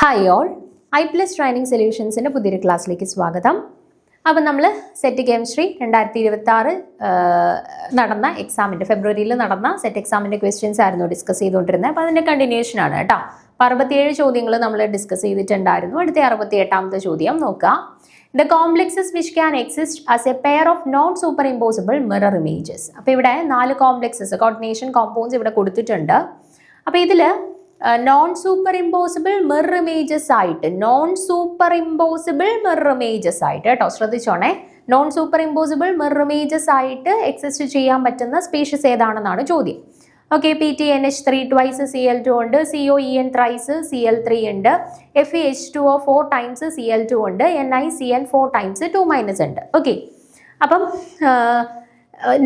Hi all, I+ training സൊല്യൂഷൻസിൻ്റെ പുതിയൊരു ക്ലാസ്സിലേക്ക് സ്വാഗതം. അപ്പം നമ്മൾ സെറ്റ് കെമിസ്ട്രി 2026 നടന്ന എക്സാമിൻ്റെ ഫെബ്രുവരിയിൽ നടന്ന സെറ്റ് എക്സാമിൻ്റെ ക്വസ്റ്റ്യൻസ് ആയിരുന്നു ഡിസ്കസ് ചെയ്തുകൊണ്ടിരുന്നത്. അപ്പോൾ അതിൻ്റെ കണ്ടിന്യൂഷനാണ് കേട്ടോ. അപ്പോൾ 67 ചോദ്യങ്ങൾ നമ്മൾ ഡിസ്കസ് ചെയ്തിട്ടുണ്ടായിരുന്നു. അടുത്ത 68ാമത്തെ ചോദ്യം നോക്കുക. The complexes which can exist as a pair of non-superimposable mirror images. അപ്പോൾ ഇവിടെ 4 കോംപ്ലക്സസ് കോർഡിനേഷൻ കോമ്പൗണ്ട്സ് ഇവിടെ കൊടുത്തിട്ടുണ്ട്. അപ്പോൾ ഇതിൽ non super impossible mirror images ആയിട്ട് കേട്ടോ, ശ്രദ്ധിച്ചോണേ. Non super impossible mirror images ആയിട്ട് എക്സിസ്റ്റ് ചെയ്യാൻ പറ്റുന്ന സ്പീഷീസ് ഏതാണെന്നാണ് ചോദ്യം. ഓക്കെ, PTNH3 ട്വൈസ് Cl2 ഉണ്ട്, COEN ത്രൈസ് Cl3 ഉണ്ട്, FeH2O 4 ടൈംസ് Cl2 ഉണ്ട്, NiCN 4 ടൈംസ് 2- ഉണ്ട്. ഓക്കെ, അപ്പം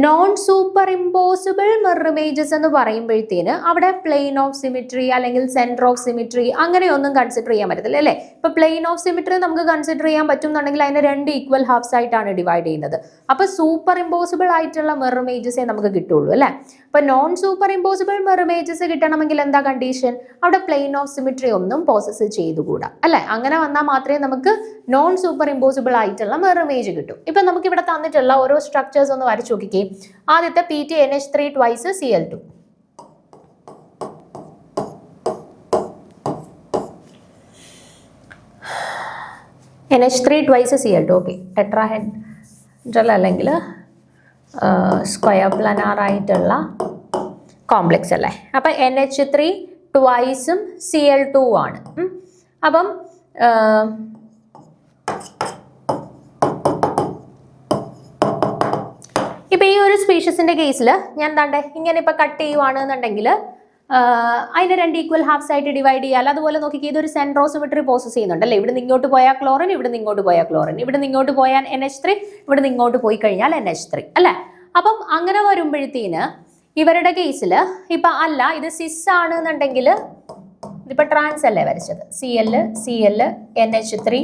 non super impossible mirror images എന്ന് പറയുമ്പോഴത്തേന് അവിടെ പ്ലെയിൻ ഓഫ് സിമിട്രി അല്ലെങ്കിൽ സെന്റർ ഓഫ് സിമിട്രി അങ്ങനെയൊന്നും കൺസിഡർ ചെയ്യാൻ പറ്റത്തില്ല അല്ലേ. ഇപ്പൊ പ്ലെയിൻ ഓഫ് സിമിട്രി നമുക്ക് കൺസിഡർ ചെയ്യാൻ പറ്റുന്നുണ്ടെങ്കിൽ അതിനെ 2 ഈക്വൽ ഹാഫ്സ് ആയിട്ടാണ് ഡിവൈഡ് ചെയ്യുന്നത്. അപ്പൊ സൂപ്പർ ഇമ്പോസിബിൾ ആയിട്ടുള്ള മിറർ ഇമേജസേ നമുക്ക് കിട്ടുള്ളൂ അല്ലേ. അപ്പൊ non super impossible mirror images കിട്ടണമെങ്കിൽ എന്താ കണ്ടീഷൻ? അവിടെ പ്ലെയിൻ ഓഫ് സിമിട്രി ഒന്നും പോസസ് ചെയ്തുകൂടാ അല്ലെ. അങ്ങനെ വന്നാൽ മാത്രമേ നമുക്ക് നോൺ സൂപ്പർ ഇമ്പോസിബിൾ ആയിട്ടുള്ള മിറർ ഇമേജ് കിട്ടും. ഇപ്പൊ നമുക്ക് ഇവിടെ തന്നിട്ടുള്ള ഓരോ സ്ട്രക്ചേഴ്സ് ഒന്ന് വരച്ചു നോക്കിക്കേ. ആദ്യത്തെ PTNH3 twice Cl2, NH3 twice Cl2. Okay, tetrahedral അല്ലെങ്കിൽ സ്ക്വയർ പ്ലാനാർ ആയിട്ടുള്ള കോംപ്ലക്സ് അല്ലേ. അപ്പം NH3 ട്വൈസും Cl2 ആണ്. അപ്പം ഇപ്പം ഈ ഒരു സ്പീഷീസിന്റെ കേസിൽ ഞാൻ എന്താണ്ട് ഇങ്ങനെ ഇപ്പം കട്ട് ചെയ്യുവാണെന്നുണ്ടെങ്കിൽ അതിനെ 2 ഈക്വൽ ഹാഫ്സ് ആയിട്ട് ഡിവൈഡ് ചെയ്യാൽ. അതുപോലെ നോക്കിക്കേ, ഇതൊരു സെൻട്രോസിമിട്രി പ്രോസസ് ചെയ്യുന്നുണ്ട് അല്ലേ. ഇവിടെ നിന്ന് ഇങ്ങോട്ട് പോയാൽ ക്ലോറിൻ, ഇവിടെ നിന്ന് ഇങ്ങോട്ട് പോയാൽ ക്ലോറിൻ, ഇവിടെ നിന്ന് ഇങ്ങോട്ട് പോയാൽ NH3, ഇവിടെ നിന്ന് ഇങ്ങോട്ട് പോയി കഴിഞ്ഞാൽ NH3 അല്ലേ. അപ്പം അങ്ങനെ വരുമ്പോഴത്തേന് ഇവരുടെ കേസിൽ ഇപ്പം അല്ല ഇത് സിസ് ആണെന്നുണ്ടെങ്കിൽ ഇതിപ്പോൾ ട്രാൻസ് അല്ലേ വരച്ചത്, Cl NH3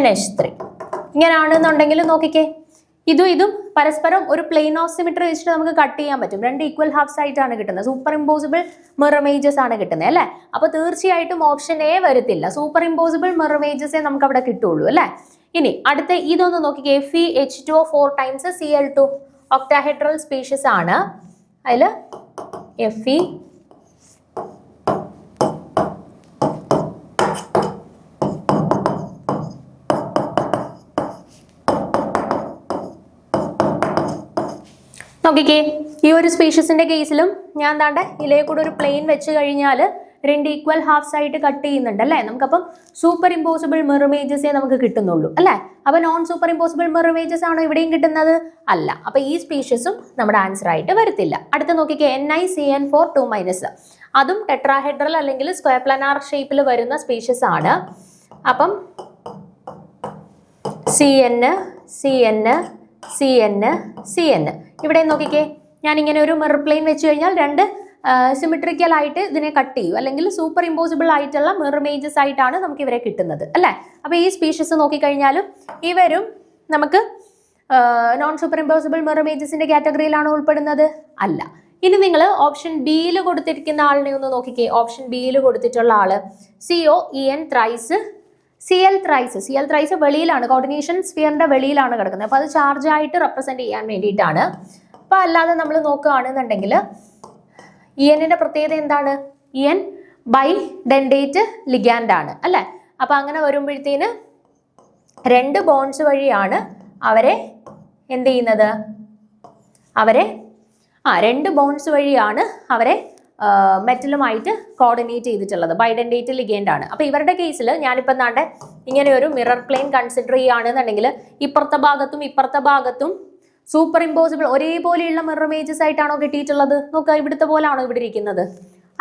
NH3 ഇങ്ങനെയാണെന്നുണ്ടെങ്കിൽ നോക്കിക്കേ, ഇതും പരസ്പരം ഒരു പ്ലെയിൻ ഓഫ് സിമിട്രി വെച്ചിട്ട് നമുക്ക് കട്ട് ചെയ്യാൻ പറ്റും. 2 ഈക്വൽ ഹാഫ്സ് ആയിട്ടാണ് കിട്ടുന്നത്. സൂപ്പർ ഇമ്പോസിബിൾ മിറർ ഇമേജസ് ആണ് കിട്ടുന്നത് അല്ലേ. അപ്പൊ തീർച്ചയായിട്ടും ഓപ്ഷൻ എ വരത്തില്ല. സൂപ്പർ ഇമ്പോസിബിൾ മിറർ ഇമേജസേ നമുക്ക് അവിടെ കിട്ടുള്ളൂ അല്ലേ. ഇനി അടുത്ത ഇതൊന്ന് നോക്കിക്കേ, FeH2O 4 times Cl2 octahedral species ആണ്. അതിൽ Fe നോക്കിക്കേ, ഈ ഒരു സ്പീഷീസിന്റെ കേസിലും ഞാൻ എന്താണ്ട് ഇതിലേക്ക് കൂടെ ഒരു പ്ലെയിൻ വെച്ച് കഴിഞ്ഞാൽ 2 ഈക്വൽ ഹാഫ്സ് ആയിട്ട് കട്ട് ചെയ്യുന്നുണ്ട് അല്ലേ. നമുക്കപ്പം സൂപ്പർ ഇമ്പോസിബിൾ മിറർ ഇമേജസേ നമുക്ക് കിട്ടുന്നുള്ളൂ അല്ലേ. അപ്പൊ non super impossible mirror images ആണോ ഇവിടെയും കിട്ടുന്നത്? അല്ല. അപ്പൊ ഈ സ്പീഷീസും നമ്മുടെ ആൻസർ ആയിട്ട് വരത്തില്ല. അടുത്ത നോക്കിക്കേ, NiCN 4 2-, അതും ടെട്രാഹെഡ്രൽ അല്ലെങ്കിൽ സ്ക്വയർ പ്ലാനാർ ഷേപ്പിൽ വരുന്ന സ്പീഷീസ് ആണ്. അപ്പം CN ഇവിടെ നോക്കിക്കേ, ഞാൻ ഇങ്ങനെ ഒരു മിറർ പ്ലെയിൻ വെച്ച് കഴിഞ്ഞാൽ 2 സിമിട്രിക്കൽ ആയിട്ട് ഇതിനെ കട്ട് ചെയ്യും, അല്ലെങ്കിൽ സൂപ്പർ ഇമ്പോസിബിൾ ആയിട്ടുള്ള മിറർ ഇമേജസ് ആയിട്ടാണ് നമുക്ക് ഇവരെ കിട്ടുന്നത് അല്ലേ. അപ്പൊ ഈ സ്പീഷീസ് നോക്കിക്കഴിഞ്ഞാലും ഇവരും നമുക്ക് നോൺ സൂപ്പർ ഇമ്പോസിബിൾ മിറർ ഇമേജസിന്റെ കാറ്റഗറിയിലാണ് ഉൾപ്പെടുന്നത്? അല്ല. ഇനി നിങ്ങൾ ഓപ്ഷൻ ബിയിൽ കൊടുത്തിരിക്കുന്ന ആളിനെ ഒന്ന് നോക്കിക്കേ. ഓപ്ഷൻ ബിയിൽ കൊടുത്തിട്ടുള്ള ആള് COEN ത്രൈസ് Cl ത്രൈസ് വെളിയിലാണ്, കോർഡിനേഷൻ സ്ഫിയറിന്റെ വെളിയിലാണ് കിടക്കുന്നത്. അപ്പൊ അത് ചാർജ് ആയിട്ട് റെപ്രസെന്റ് ചെയ്യാൻ വേണ്ടിയിട്ടാണ്. അപ്പൊ അല്ലാതെ നമ്മൾ നോക്കുകയാണെന്നുണ്ടെങ്കിൽ ENന്റെ പ്രത്യേകത എന്താണ്? EN ബൈഡെൻഡേറ്റ് ലിഗാൻഡ് ആണ് അല്ലെ. അപ്പൊ അങ്ങനെ വരുമ്പോഴത്തേന് 2 ബോൺസ് വഴിയാണ് അവരെ എന്ത് ചെയ്യുന്നത്? 2 ബോൺസ് വഴിയാണ് അവരെ മെറ്റലുമായിട്ട് കോർഡിനേറ്റ് ചെയ്തിട്ടുള്ളത്. ബൈഡെൻഡേറ്റ് ലിഗേൻഡ് ആണ്. അപ്പൊ ഇവരുടെ കേസിൽ ഞാനിപ്പോൾ എന്താണ്ട് ഇങ്ങനെ ഒരു മിറർ പ്ലെയിൻ കൺസിഡർ ചെയ്യുകയാണെന്നുണ്ടെങ്കിൽ ഇപ്പുറത്തെ ഭാഗത്തും സൂപ്പർ ഇമ്പോസിബിൾ ഒരേപോലെയുള്ള മിറർ ഇമേജസ് ആയിട്ടാണോ കിട്ടിയിട്ടുള്ളത്? നോക്കുക, ഇവിടുത്തെ പോലാണോ ഇവിടെ ഇരിക്കുന്നത്?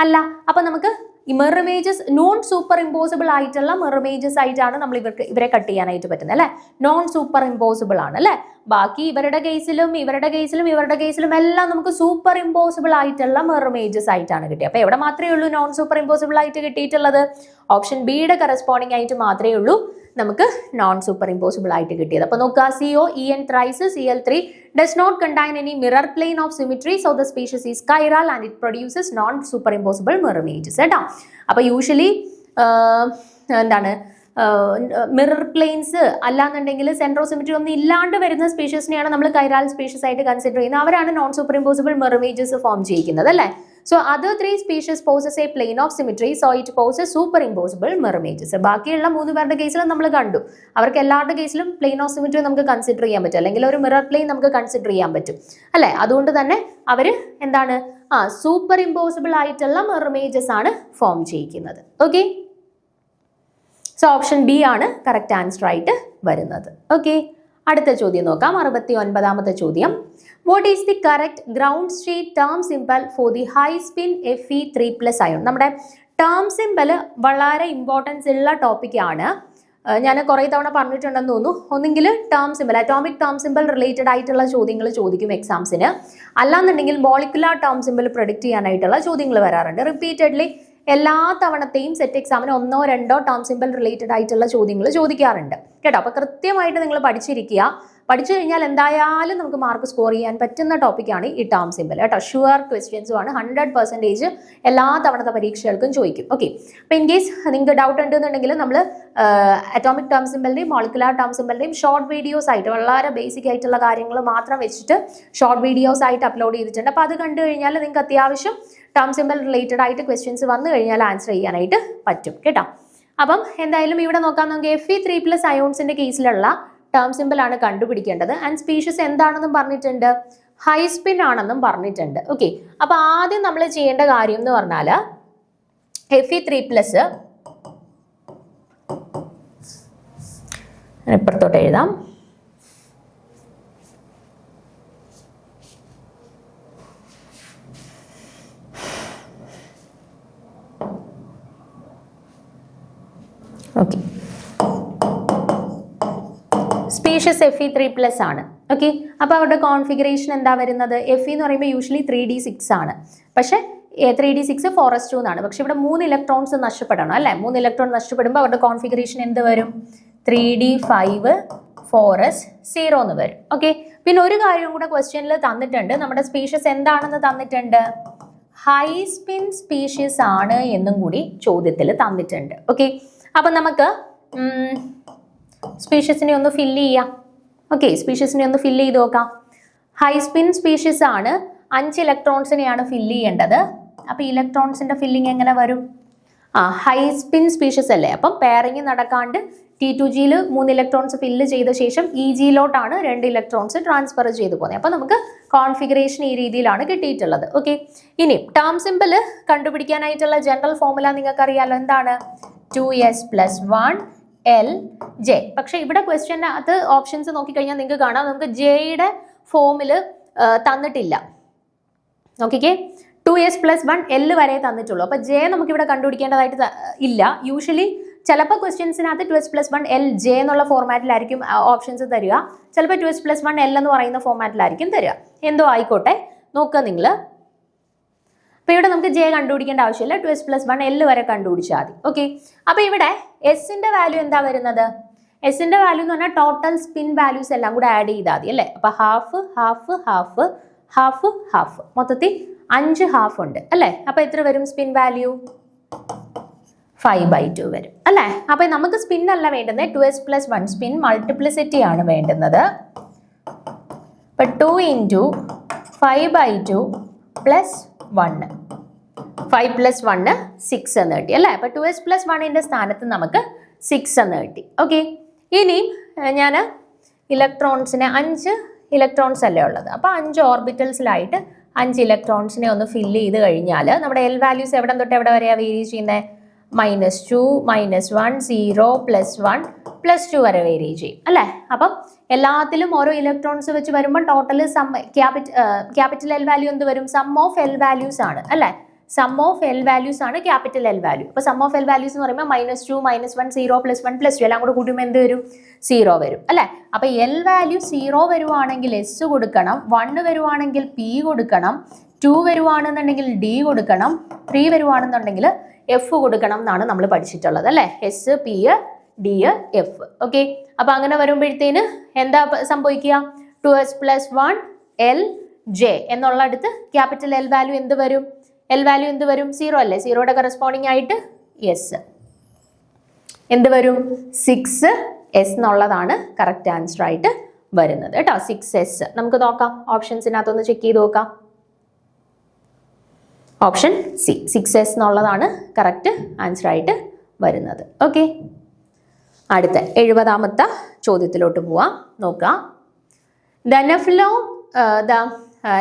അല്ല. അപ്പൊ നമുക്ക് ഈ mirror images non super impossible ആയിട്ടുള്ള മിറർ ഇമേജസ് ആയിട്ടാണ് നമ്മൾ ഇവരെ കട്ട് ചെയ്യാനായിട്ട് പറ്റുന്നത് അല്ലെ. നോൺ സൂപ്പർ ഇമ്പോസിബിൾ ആണ് അല്ലെ. ബാക്കി ഇവരുടെ കേസിലും എല്ലാം നമുക്ക് സൂപ്പർ ഇമ്പോസിബിൾ ആയിട്ടുള്ള മിറർ ഇമേജസ് ആയിട്ടാണ് കിട്ടിയത്. അപ്പൊ എവിടെ മാത്രമേ ഉള്ളൂ നോൺ സൂപ്പർ ഇമ്പോസിബിൾ ആയിട്ട് കിട്ടിയിട്ടുള്ളത്? ഓപ്ഷൻ ബിയുടെ കറസ്പോണ്ടിങ് ആയിട്ട് മാത്രമേ ഉള്ളൂ നമുക്ക് നോൺ സൂപ്പർ ഇമ്പോസിബിൾ ആയിട്ട് കിട്ടിയത്. അപ്പോൾ നോക്കുക, COEN thrice Cl3 does not contain any mirror plane of symmetry, so the species is chiral and it produces non superimposable mirror images. കേട്ടോ. അപ്പോൾ യൂഷ്വലി എന്താണ് മിറർ പ്ലെയിൻസ് അല്ലാന്നുണ്ടെങ്കിൽ സെൻട്രോസിമെട്രി ഒന്നും ഇല്ലാണ്ട് വരുന്ന സ്പീഷീസിനെയാണ് നമ്മൾ കൈറാൽ സ്പീഷീസ് ആയിട്ട് കൺസിഡർ ചെയ്യുന്നത്. അവരാണ് non super impossible mirror images form ചെയ്യിക്കുന്നത് അല്ലേ. So other three species possess a plane of symmetry, so it possesses superimposable mirror images. ബാക്കിയുള്ള 3 പേരുടെ കേസിലും നമ്മൾ കണ്ടു, അവർക്ക് എല്ലാവരുടെ കേസിലും പ്ലെയിൻ ഓഫ് സിമിട്രി നമുക്ക് കൺസിഡർ ചെയ്യാൻ പറ്റും, അല്ലെങ്കിൽ ഒരു മിറർ പ്ലെയിൻ നമുക്ക് കൺസിഡർ ചെയ്യാൻ പറ്റും അല്ലെ. അതുകൊണ്ട് തന്നെ അവർ എന്താണ് സൂപ്പർ ഇമ്പോസിബിൾ ആയിട്ടുള്ള മിറർ ഇമേജസ് ആണ് ഫോം ചെയ്യിക്കുന്നത്. ഓക്കെ, സോ ഓപ്ഷൻ ബി ആണ് കറക്റ്റ് ആൻസർ ആയിട്ട് വരുന്നത്. ഓക്കെ, അടുത്ത ചോദ്യം നോക്കാം. 69ാമത്തെ ചോദ്യം. What is the correct ground state term symbol for the high spin Fe3+ ion? നമ്മുടെ ടേം സിമ്പൽ വളരെ ഇമ്പോർട്ടൻസ് ഉള്ള ടോപ്പിക്കാണ്. ഞാൻ കുറേ തവണ പറഞ്ഞിട്ടുണ്ടെന്ന് തോന്നുന്നു. ഒന്നെങ്കിൽ term symbol, atomic term symbol related ആയിട്ടുള്ള ചോദ്യങ്ങൾ ചോദിക്കും എക്സാംസിന്, അല്ലാന്നുണ്ടെങ്കിൽ മോളിക്കുലർ ടേം സിമ്പൽ പ്രൊഡിക്റ്റ് ചെയ്യാനായിട്ടുള്ള ചോദ്യങ്ങൾ വരാറുണ്ട്. റിപ്പീറ്റഡ്ലി എല്ലാ തവണത്തെയും സെറ്റ് എക്സാമിന് 1-2 ടേം സിമ്പൽ റിലേറ്റഡ് ആയിട്ടുള്ള ചോദ്യങ്ങൾ ചോദിക്കാറുണ്ട് കേട്ടോ. അപ്പോൾ കൃത്യമായിട്ട് നിങ്ങൾ പഠിച്ചിരിക്കുക. പഠിച്ചു കഴിഞ്ഞാൽ എന്തായാലും നമുക്ക് മാർക്ക് സ്കോർ ചെയ്യാൻ പറ്റുന്ന ടോപ്പിക്കാണ് ഈ ടേം സിമ്പൽ കേട്ടോ. ഷുവർ ക്വസ്റ്റ്യൻസും ആണ്, 100% എല്ലാ തവണത്തെ പരീക്ഷകൾക്കും ചോദിക്കും. ഓക്കെ, അപ്പോൾ ഇൻ കേസ് നിങ്ങൾക്ക് ഡൗട്ട് ഉണ്ടെന്നുണ്ടെങ്കിൽ നമ്മൾ അറ്റോമിക് ടേം സിമ്പലിൻ്റെയും മോളിക്കുലർ ടേം സിമ്പലിൻ്റെയും ഷോർട്ട് വീഡിയോസ് ആയിട്ട് വളരെ ബേസിക് ആയിട്ടുള്ള കാര്യങ്ങൾ മാത്രം വെച്ചിട്ട് ഷോർട്ട് വീഡിയോസ് ആയിട്ട് അപ്ലോഡ് ചെയ്തിട്ടുണ്ട്. അപ്പോൾ അത് കണ്ടു കഴിഞ്ഞാൽ നിങ്ങൾക്ക് അത്യാവശ്യം ടേം സിമ്പൽ റിലേറ്റഡ് ആയിട്ട് ക്വസ്റ്റ്യൻസ് വന്നു കഴിഞ്ഞാൽ ആൻസർ ചെയ്യാനായിട്ട് പറ്റും കേട്ടോ. അപ്പം എന്തായാലും ഇവിടെ നോക്കാം നമുക്ക്. Fe3+ അയോൺസിന്റെ കേസിലുള്ള ടേം സിമ്പിൾ ആണ് കണ്ടുപിടിക്കേണ്ടത്. ആൻഡ് സ്പീഷീസ് എന്താണെന്നും പറഞ്ഞിട്ടുണ്ട്, ഹൈ സ്പിൻ ആണെന്നും പറഞ്ഞിട്ടുണ്ട്. ഓക്കെ, അപ്പൊ ആദ്യം നമ്മൾ ചെയ്യേണ്ട കാര്യം എന്ന് പറഞ്ഞാൽ Fe3+ ഇപ്പുറത്തോട്ട് എഴുതാം. ഓക്കെ, സ്പീഷ്യസ് Fe3+ ആണ്. ഓക്കെ, അപ്പോൾ അവരുടെ കോൺഫിഗറേഷൻ എന്താ വരുന്നത്? Fe എന്ന് പറയുമ്പോൾ യൂഷ്വലി 3d6 ആണ്, പക്ഷേ 3d6 4s2 എന്നാണ്. പക്ഷെ ഇവിടെ 3 ഇലക്ട്രോൺസ് നഷ്ടപ്പെടണം അല്ലേ. 3 ഇലക്ട്രോൺ നഷ്ടപ്പെടുമ്പോൾ അവരുടെ കോൺഫിഗറേഷൻ എന്ത് വരും? 3d5 4s0 എന്ന് വരും. ഓക്കെ, പിന്നെ ഒരു കാര്യം കൂടെ ക്വസ്റ്റ്യനിൽ തന്നിട്ടുണ്ട്. നമ്മുടെ സ്പീഷ്യസ് എന്താണെന്ന് തന്നിട്ടുണ്ട്, ഹൈ സ്പിൻ സ്പീഷ്യസ് ആണ് എന്നും കൂടി ചോദ്യത്തിൽ തന്നിട്ടുണ്ട്. ഓക്കെ, അപ്പം നമുക്ക് സ്പീഷ്യസിനെ ഒന്ന് ഫില്ല് ചെയ്യാം. ഓക്കെ, സ്പീഷ്യസിനെ ഒന്ന് ഫില്ല് ചെയ്ത് നോക്കാം. ഹൈ സ്പിൻ സ്പീഷ്യസ് ആണ്, 5 ഇലക്ട്രോൺസിനെയാണ് ഫില്ല് ചെയ്യേണ്ടത്. അപ്പോൾ ഇലക്ട്രോൺസിന്റെ ഫില്ലിംഗ് എങ്ങനെ വരും? ഹൈ സ്പിൻ സ്പീഷ്യസ് അല്ലേ, അപ്പം പെയറിങ് നടക്കാണ്ട് T2Gയിൽ 3 ഇലക്ട്രോൺസ് ഫില്ല് ചെയ്ത ശേഷം EGയിലോട്ടാണ് 2 ഇലക്ട്രോൺസ് ട്രാൻസ്ഫർ ചെയ്തു പോകുന്നത്. അപ്പോൾ നമുക്ക് കോൺഫിഗറേഷൻ ഈ രീതിയിലാണ് കിട്ടിയിട്ടുള്ളത്. ഓക്കെ, ഇനി ടേം സിമ്പിൾ കണ്ടുപിടിക്കാനായിട്ടുള്ള ജനറൽ ഫോർമുല നിങ്ങൾക്ക് അറിയാലോ, എന്താണ്? 2s+1 LJ. പക്ഷെ ഇവിടെ ക്വസ്റ്റ്യൻ്റെ അത് ഓപ്ഷൻസ് നോക്കിക്കഴിഞ്ഞാൽ നിങ്ങൾക്ക് കാണാം, നമുക്ക് ജെയുടെ ഫോമിൽ തന്നിട്ടില്ല. നോക്കിക്കേ, 2s+1 L വരെ തന്നിട്ടുള്ളൂ. അപ്പോൾ ജെ നമുക്കിവിടെ കണ്ടുപിടിക്കേണ്ടതായിട്ട് ഇല്ല. യൂഷ്വലി ചിലപ്പോൾ ക്വസ്റ്റ്യൻസിനകത്ത് 2s+1 LJ എന്നുള്ള ഫോർമാറ്റിലായിരിക്കും ഓപ്ഷൻസ് തരിക, ചിലപ്പോൾ 2s+1 L എന്ന് പറയുന്ന ഫോർമാറ്റിലായിരിക്കും തരിക. എന്തോ ആയിക്കോട്ടെ, നോക്കുക നിങ്ങൾ. അപ്പോൾ ഇവിടെ നമുക്ക് ജെ കണ്ടുപിടിക്കേണ്ട ആവശ്യമില്ല, 2s+1 L വരെ കണ്ടുപിടിച്ചാൽ മതി. ഓക്കെ, അപ്പോൾ ഇവിടെ എസിന്റെ വാല്യൂ എന്താ വരുന്നത്? എസിന്റെ വാല്യൂ എന്ന് പറഞ്ഞാൽ ടോട്ടൽ സ്പിൻ വാല്യൂസ് എല്ലാം കൂടെ ആഡ് ചെയ്താൽ മതി അല്ലേ. അപ്പോൾ half half half half half, മൊത്തത്തിൽ 5 ഹാഫ് ഉണ്ട് അല്ലേ. അപ്പോൾ എത്ര വരും സ്പിൻ വാല്യൂ? 5/2 വരും അല്ലേ. അപ്പോൾ നമുക്ക് സ്പിൻ അല്ല വേണ്ടുന്നത്, 2s+1 സ്പിൻ മൾട്ടിപ്ലിസിറ്റി ആണ് വേണ്ടുന്നത്. അപ്പോൾ 2 × 5/2 + 1, 5 + 1 6 എന്ന് കിട്ടി അല്ലേ. അപ്പോൾ 2s+1ന്റെ സ്ഥാനത്ത് നമുക്ക് 6 എന്ന് കിട്ടി. ഓക്കെ, ഇനി ഞാൻ ഇലക്ട്രോൺസിനെ 5 ഇലക്ട്രോൺസ് അല്ലേ ഉള്ളത്, അപ്പോൾ 5 ഓർബിറ്റൽസിലായിട്ട് 5 ഇലക്ട്രോൺസിനെ ഒന്ന് ഫില്ല് ചെയ്ത് കഴിഞ്ഞാൽ നമ്മുടെ എൽ വാല്യൂസ് എവിടെ തൊട്ട് എവിടെ വരെയാണ് വേരി ചെയ്യുന്നത്? -2 -1 0 +1 +2 വരെ വേരി ചെയ്യും അല്ലേ. അപ്പം എല്ലാത്തിലും ഓരോ ഇലക്ട്രോൺസ് വെച്ച് വരുമ്പോൾ ടോട്ടൽ ക്യാപിറ്റൽ എൽ വാല്യൂ എന്ത് വരും? സം ഓഫ് എൽ വാല്യൂസ് ആണ് അല്ലേ. സം ഓഫ് എൽ വാല്യൂസ് ആണ് ക്യാപിറ്റൽ എൽ വാല്യൂ. അപ്പോൾ സം ഓഫ് എൽ വാല്യൂസ് എന്ന് പറയുമ്പോൾ -2 -1 0 +1 +2 എല്ലാം കൂടെ കൂട്ടുമ്പോൾ എന്ത് വരും? 0 വരും അല്ലേ. അപ്പോൾ എൽ വാല്യൂ 0 വരുവാണെങ്കിൽ എസ് കൊടുക്കണം, 1 വരുവാണെങ്കിൽ പി കൊടുക്കണം, 2 വരുവാണെന്നുണ്ടെങ്കിൽ ഡി കൊടുക്കണം, 3 വരുവാണെന്നുണ്ടെങ്കിൽ എഫ് കൊടുക്കണം എന്നാണ് നമ്മൾ പഠിച്ചിട്ടുള്ളത് അല്ലേ. S P D F. Okay, അപ്പോൾ അങ്ങനെ വരുമ്പോഴത്തേന് എന്താ സംഭവിക്കുക? 2s+1 LJ എന്നുള്ള അടുത്ത് ക്യാപിറ്റൽ എൽ വാല്യൂ എന്ത് വരും? എൽ വാല്യൂ എന്ത് വരും? 0 അല്ലേ. 0യുടെ കറസ്പോണ്ടിങ് ആയിട്ട് യെസ് എന്ത് വരും 6s എന്നുള്ളതാണ് കറക്റ്റ് ആൻസർ ആയിട്ട് വരുന്നത് കേട്ടോ. 6s നമുക്ക് നോക്കാം, ഓപ്ഷൻസിനകത്തൊന്ന് ചെക്ക് ചെയ്ത് നോക്കാം. ഓപ്ഷൻ സി 6s എന്നുള്ളതാണ് കറക്റ്റ് ആൻസർ ആയിട്ട് വരുന്നത്. ഓക്കെ, അടുത്ത 70ാമത്തെ ചോദ്യത്തിലോട്ട് പോവാം. നോക്കാം. The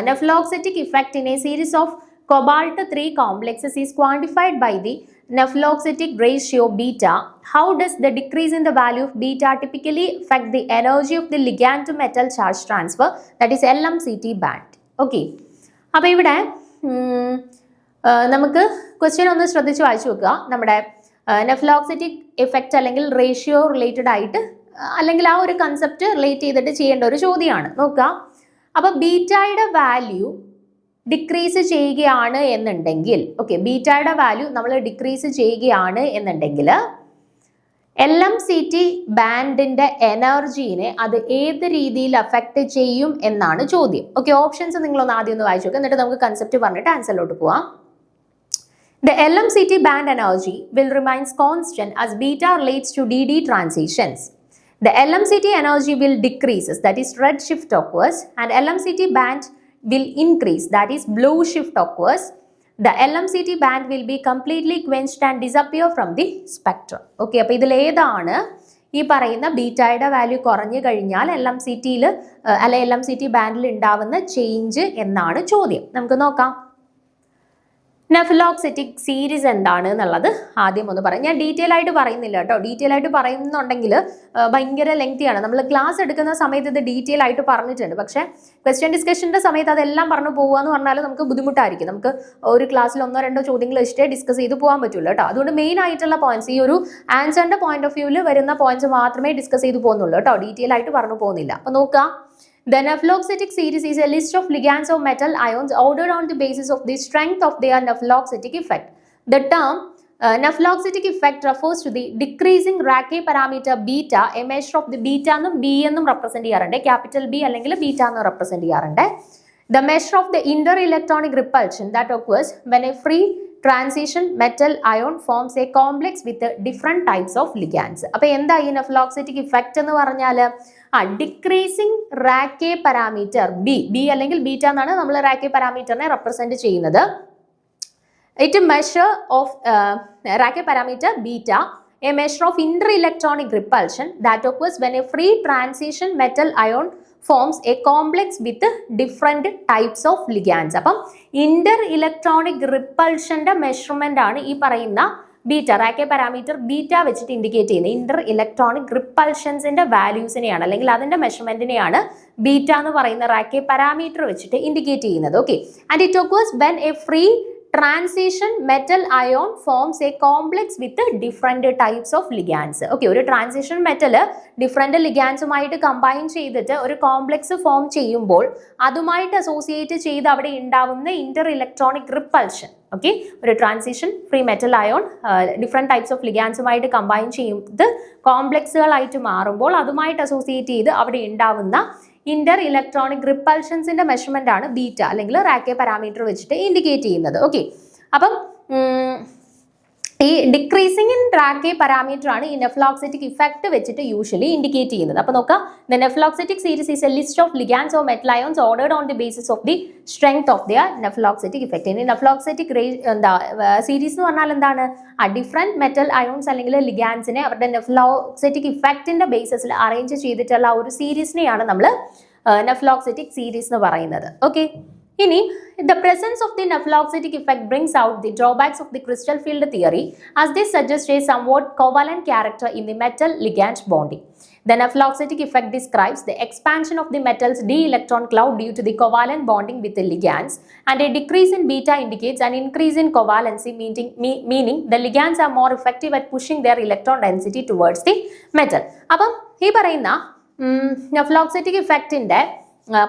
nephloxetic effect in a series of cobalt-3 complexes is quantified by the nephloxetic ratio beta. How does the decrease in the value of beta typically affect the energy of the ligand to metal charge transfer, that is LMCT band? Okay, അപ്പോൾ ഇവിടെ നമുക്ക് question ഒന്ന് ശ്രദ്ധിച്ച് വായിച്ചു നോക്കുക. നമ്മുടെ നെഫ്ലോക്സിറ്റിക് effect അല്ലെങ്കിൽ ratio related ആയിട്ട് അല്ലെങ്കിൽ ആ ഒരു കൺസെപ്റ്റ് റിലേറ്റ് ചെയ്തിട്ട് ചെയ്യേണ്ട ഒരു ചോദ്യമാണ്. നോക്കുക, അപ്പോൾ ബീറ്റയുടെ വാല്യൂ ഡിക്രീസ് ചെയ്യുകയാണ് എന്നുണ്ടെങ്കിൽ, ഓക്കെ, ബീറ്റയുടെ വാല്യൂ നമ്മൾ ഡിക്രീസ് ചെയ്യുകയാണ് എന്നുണ്ടെങ്കിൽ LMCT ബാൻഡിന്റെ എനർജീനെ അത് ഏത് രീതിയിൽ അഫക്റ്റ് ചെയ്യും എന്നാണ് ചോദ്യം. ഓക്കെ, ഓപ്ഷൻസ് നിങ്ങളൊന്ന് ആദ്യം ഒന്ന് വായിച്ചു നോക്കുക, എന്നിട്ട് നമുക്ക് കൺസെപ്റ്റ് പറഞ്ഞിട്ട് ആൻസറിലോട്ട് പോവാം. The LMCT band energy will remain constant as beta relates to DD transitions. The LMCT energy will decreases, that is red shift occurs, and LMCT band will increase, that is blue shift occurs. The LMCT band will be completely quenched and disappear from the spectrum. Okay, അപ്പോൾ ഇതിൽ ഏതാണ് ഈ പറയുന്ന ബീറ്റയുടെ value കുറഞ്ഞു കഴിഞ്ഞാൽ LMCTയിൽ അല്ലെ LMCT ബാൻഡിൽ ഉണ്ടാവുന്ന change എന്നാണ് ചോദ്യം. നമുക്ക് നോക്കാം. നെഫ്ലോക്സിറ്റിക് സീരീസ് എന്താണ് എന്നുള്ളത് ആദ്യം ഒന്ന് പറയാം. ഞാൻ ഡീറ്റെയിൽ ആയിട്ട് പറയുന്നില്ല കേട്ടോ. ഡീറ്റെയിൽ ആയിട്ട് പറയുന്നുണ്ടെങ്കിൽ ഭയങ്കര ലെങ്തിയാണ്. നമ്മൾ ക്ലാസ് എടുക്കുന്ന സമയത്ത് ഇത് ഡീറ്റെയിൽ ആയിട്ട് പറഞ്ഞിട്ടുണ്ട്. പക്ഷേ ക്വസ്റ്റ്യൻ ഡിസ്കഷൻ്റെ സമയത്ത് അതെല്ലാം പറഞ്ഞു പോകുക എന്ന് പറഞ്ഞാൽ നമുക്ക് ബുദ്ധിമുട്ടായിരിക്കും. നമുക്ക് ഒരു ക്ലാസ്സിൽ 1-2 ചോദ്യങ്ങൾ വെച്ചിട്ടേ ഡിസ്കസ് ചെയ്ത് പോകാൻ പറ്റുള്ളൂ കേട്ടോ. അതുകൊണ്ട് മെയിൻ ആയിട്ടുള്ള പോയിന്റ്സ്, ഈ ഒരു ആൻസറിന്റെ പോയിന്റ് ഓഫ് വ്യൂവിൽ വരുന്ന പോയിന്റ്സ് മാത്രമേ ഡിസ്കസ് ചെയ്ത് പോകുന്നുള്ളൂ കേട്ടോ. ഡീറ്റെയിൽ ആയിട്ട് പറഞ്ഞു പോകുന്നില്ല. അപ്പോൾ നോക്കാം. The nephloxitic series is a list of ligands of metal ions ordered on the basis of the strength of their nephloxitic effect. The term nephloxitic effect refers to the decreasing Rache parameter beta, a measure of the beta എന്നും B എന്നും represent ചെയ്യാറുണ്ട്. Capital B അല്ലെങ്കിൽ beta എന്ന് represent ചെയ്യാറുണ്ട്. The measure of the inter-electronic repulsion that occurs when a free transition metal ion forms a complex with different types of ligands. അപ്പോൾ എന്താ ഈ nephelauxetic effect എന്ന് പറഞ്ഞാൽ ഡിക്രീസിങ് റാക്കെ പാരാമീറ്റർ ബി അല്ലെങ്കിൽ beta എന്നാണ് നമ്മൾ റാക്കെ പാരാമീറ്ററിനെ റെപ്രസെന്റ് ചെയ്യുന്നത്. It measure of Racah parameter beta, a measure of inter-electronic repulsion that occurs when a free transition metal ion forms a complex with different types of ligands. അപ്പം Inter electronic റിപ്പൾഷന്റെ measurement ആണ് ഈ പറയുന്ന beta, റാക്കെ parameter beta വെച്ചിട്ട് indicate ചെയ്യുന്നത്. Inter electronic റിപ്പൾഷൻസിന്റെ വാല്യൂസിനെയാണ് അല്ലെങ്കിൽ അതിന്റെ മെഷർമെന്റിനെയാണ് beta എന്ന് പറയുന്ന റാക്കെ പാരാമീറ്റർ വെച്ചിട്ട് ഇൻഡിക്കേറ്റ് ചെയ്യുന്നത്. Okay, and it occurs when a free transition metal ion forms a complex with different types of ligands. Okay, ഒരു ട്രാൻസിഷൻ മെറ്റൽ ഡിഫറെന്റ് ലിഗാൻസുമായിട്ട് കമ്പൈൻ ചെയ്തിട്ട് ഒരു കോംപ്ലക്സ് ഫോം ചെയ്യുമ്പോൾ അതുമായിട്ട് അസോസിയേറ്റ് ചെയ്ത് അവിടെ ഉണ്ടാവുന്ന ഇന്റർ ഇലക്ട്രോണിക് റിപ്പൾഷൻ. ഓക്കെ, ഒരു transition free metal ion different types of ലിഗാൻസുമായിട്ട് കമ്പൈൻ ചെയ്ത് കോംപ്ലക്സുകളായിട്ട് മാറുമ്പോൾ അതുമായിട്ട് അസോസിയേറ്റ് ചെയ്ത് അവിടെ ഉണ്ടാവുന്ന ഇന്റർ ഇലക്ട്രോണിക് റിപ്പൾഷൻസിന്റെ മെഷർമെന്റ് ആണ് ബീറ്റ അല്ലെങ്കിൽ റാക്കെ പാരാമീറ്റർ വെച്ചിട്ട് ഇൻഡിക്കേറ്റ് ചെയ്യുന്നത്. ഓക്കെ, അപ്പം ഈ ഡിക്രീസിംഗ് ഇൻ റാക്കെ പാരാമീറ്റർ ആണ് ഈ നെഫ്ലോക്സിറ്റിക് ഇഫക്റ്റ് വെച്ചിട്ട് യൂഷ്വലി ഇൻഡിക്കേറ്റ് ചെയ്യുന്നത്. അപ്പോൾ നോക്കാം, the nephelauxetic series is a list of ligands of metal ions ordered on the basis of the strength of their nephelauxetic effect. ഇനി nephelauxetic series എന്ന് പറഞ്ഞാൽ എന്താണ്? ഡിഫറെന്റ് മെറ്റൽ അയോൺസ് അല്ലെങ്കിൽ ലിഗാൻസിനെ അവരുടെ നെഫ്ലോക്സിറ്റിക് ഇഫക്റ്റിന്റെ ബേസിസിൽ അറേഞ്ച് ചെയ്തിട്ടുള്ള ഒരു സീരീസിനെയാണ് നമ്മൾ നെഫ്ലോക്സിറ്റിക് സീരീസ് എന്ന് പറയുന്നത്. ഓക്കെ, ഇനി the presence of the nephloxitic effect brings out the drawbacks of the crystal field theory, as they suggest a somewhat covalent character in the metal ligand bonding. The nephloxitic effect describes the expansion of the metal's d-electron cloud due to the covalent bonding with the ligands, and a decrease in beta indicates an increase in covalency, meaning the ligands are more effective at pushing their electron density towards the metal. അപ്പം ഈ പറയുന്ന നെഫ്ലോക്സിറ്റിക് ഇഫക്റ്റിന്റെ